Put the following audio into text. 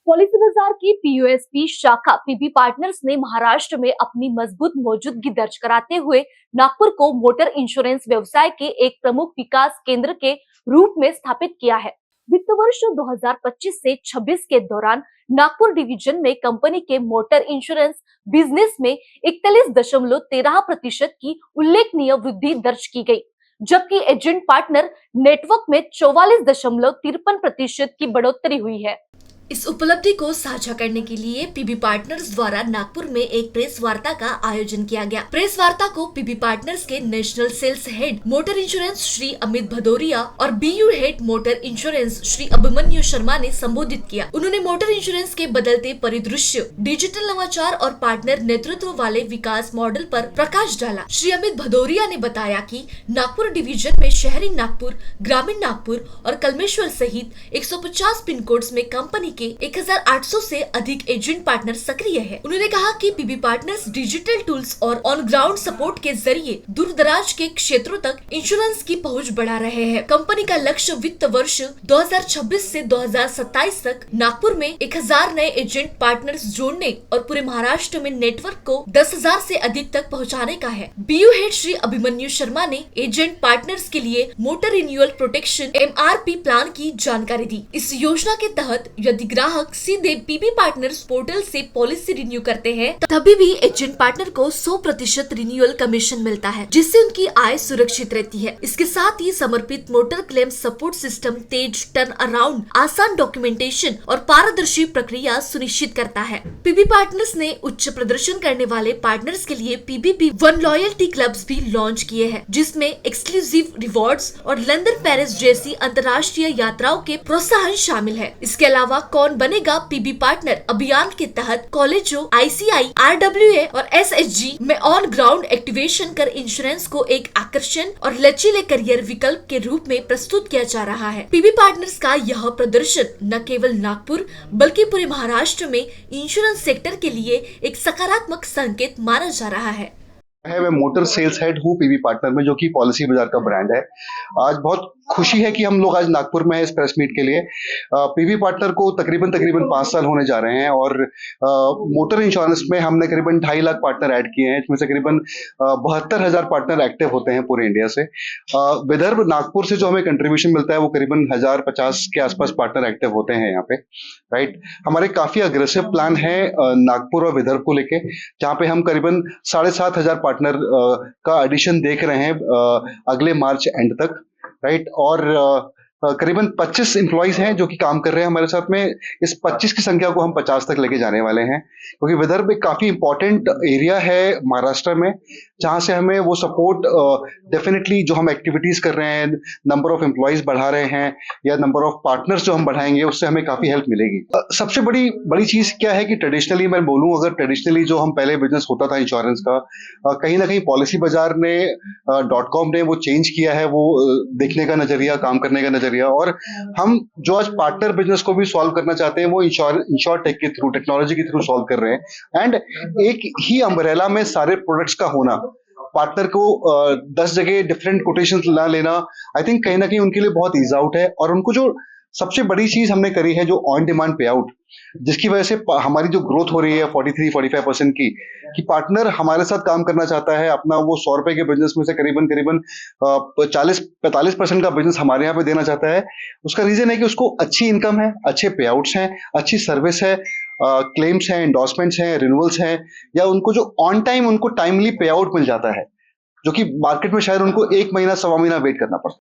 Policy बाजार की POSP शाखा पीबी पार्टनर्स ने महाराष्ट्र में अपनी मजबूत मौजूदगी दर्ज कराते हुए नागपुर को मोटर इंश्योरेंस व्यवसाय के एक प्रमुख विकास केंद्र के रूप में स्थापित किया है। वित्त वर्ष 2025 से 26 के दौरान नागपुर डिवीजन में कंपनी के मोटर इंश्योरेंस बिजनेस में 41.13% की उल्लेखनीय वृद्धि दर्ज की गई, जबकि एजेंट पार्टनर नेटवर्क में 44.53% की बढ़ोतरी हुई है। इस उपलब्धि को साझा करने के लिए पीबी पार्टनर्स द्वारा नागपुर में एक प्रेस वार्ता का आयोजन किया गया। प्रेस वार्ता को पीबी पार्टनर्स के national sales head motor insurance Shri Amit Bhadauria और BU head motor insurance Shri Abhimanyu Sharma ने संबोधित किया। उन्होंने मोटर इंश्योरेंस के बदलते परिदृश्य, डिजिटल नवाचार और पार्टनर नेतृत्व वाले विकास मॉडल पर प्रकाश डाला। श्री अमित भदौरिया ने बताया कि नागपुर डिवीजन में शहरी नागपुर, ग्रामीण नागपुर और कलमेश्वर सहित 150 पिन कोड्स में कंपनी के 1800 से अधिक एजेंट पार्टनर सक्रिय है। उन्होंने कहा कि पीबी पार्टनर्स डिजिटल टूल्स और ऑन ग्राउंड सपोर्ट के जरिए दूर दराज के क्षेत्रों तक इंश्योरेंस की पहुंच बढ़ा रहे हैं। कंपनी का लक्ष्य वित्त वर्ष 2026 से 2027 तक नागपुर में 1000 नए एजेंट पार्टनर्स जोड़ने और पूरे महाराष्ट्र में नेटवर्क को 10,000 से अधिक तक पहुँचाने का है। बीयू हेड श्री अभिमन्यु शर्मा ने एजेंट पार्टनर्स के लिए motor renewal protection MRP plan की जानकारी दी। इस योजना के तहत यदि ग्राहक सीधे पीबी पार्टनर्स पोर्टल से पॉलिसी रिन्यू करते हैं, तभी भी एजेंट पार्टनर को 100% रिन्यूअल कमीशन मिलता है, जिससे उनकी आय सुरक्षित रहती है। इसके साथ ही समर्पित मोटर क्लेम सपोर्ट सिस्टम तेज टर्न अराउंड, आसान डॉक्यूमेंटेशन और पारदर्शी प्रक्रिया सुनिश्चित करता है। पीबी पार्टनर्स ने उच्च प्रदर्शन करने वाले पार्टनर्स के लिए PBP वन लॉयल्टी क्लब्स भी लॉन्च किए हैं, जिसमें एक्सक्लूसिव रिवॉर्ड्स और लंदन पेरिस जैसी अंतर्राष्ट्रीय यात्राओं के प्रोत्साहन शामिल है। इसके अलावा कौन बनेगा पीबी पार्टनर अभियान के तहत कॉलेजों, ICI, RWA और SHG में ऑन ग्राउंड एक्टिवेशन कर इंश्योरेंस को एक आकर्षण और लचीले करियर विकल्प के रूप में प्रस्तुत किया जा रहा है। पीबी पार्टनर्स का यह प्रदर्शन न केवल नागपुर बल्कि पूरे महाराष्ट्र में इंश्योरेंस सेक्टर के लिए एक सकारात्मक संकेत माना जा रहा है। मैं मोटर सेल्स हेड हूँ पीबी पार्टनर में, जो कि पॉलिसी बाजार का ब्रांड है। आज बहुत खुशी है कि हम लोग आज नागपुर में हैं इस प्रेस मीट के लिए। पीबी पार्टनर को तकरीबन 5 साल होने जा रहे हैं और मोटर इंश्योरेंस में हमने करीबन 2.5 लाख पार्टनर ऐड किए हैं। इसमें से करीबन 72,000 पार्टनर एक्टिव होते हैं पूरे इंडिया से। विदर्भ नागपुर से जो हमें कंट्रीब्यूशन मिलता है वो करीबन 1050 के आसपास पार्टनर एक्टिव होते हैं यहाँ पे, राइट। हमारे काफी अग्रेसिव प्लान है नागपुर और विदर्भ को लेके, जहाँ पे हम करीबन 7,500 पार्टनर का एडिशन देख रहे हैं अगले मार्च एंड तक, राइट। और करीबन 25 एम्प्लॉइज हैं जो कि काम कर रहे हैं हमारे साथ में। इस 25 की संख्या को हम 50 तक लेके जाने वाले हैं, क्योंकि विदर्भ एक काफी इंपॉर्टेंट एरिया है महाराष्ट्र में, जहां से हमें वो सपोर्ट डेफिनेटली जो हम एक्टिविटीज कर रहे हैं, नंबर ऑफ एम्प्लॉइज बढ़ा रहे हैं या नंबर ऑफ पार्टनर्स जो हम बढ़ाएंगे, उससे हमें काफी हेल्प मिलेगी। सबसे बड़ी चीज क्या है कि ट्रेडिशनली मैं बोलूं, अगर ट्रेडिशनली जो हम पहले बिजनेस होता था इंश्योरेंस का, कहीं ना कहीं पॉलिसी बाजार ने .com ने वो चेंज किया है, वो देखने का नजरिया, काम करने का नजरिया। और हम जो आज पार्टनर बिजनेस को भी सॉल्व करना चाहते हैं वो इंश्योरटेक के थ्रू, टेक्नोलॉजी के थ्रू सॉल्व कर रहे हैं। एंड एक ही अम्ब्रेला में सारे प्रोडक्ट्स का होना, पार्टनर को 10 जगह डिफरेंट कोटेशंस ना लेना, आई थिंक कहीं ना कहीं उनके लिए बहुत ईज आउट है। और उनको जो सबसे बड़ी चीज हमने करी है, जो ऑन डिमांड पे आउट, जिसकी वजह से हमारी जो ग्रोथ हो रही है 43-45% की, कि पार्टनर हमारे साथ काम करना चाहता है, अपना वो 100 रुपए के बिजनेस में से करीबन 40-45% का बिजनेस हमारे यहाँ पे देना चाहता है। उसका रीजन है कि उसको अच्छी इनकम है, अच्छे पे आउट्स हैं, अच्छी सर्विस है, क्लेम्स हैं, एंडोर्समेंट्स हैं, रिन्यूअल्स हैं, या उनको जो ऑन टाइम उनको टाइमली पे आउट मिल जाता है, जो कि मार्केट में शायद उनको 1 महीना 1.25 महीना वेट करना पड़ता है।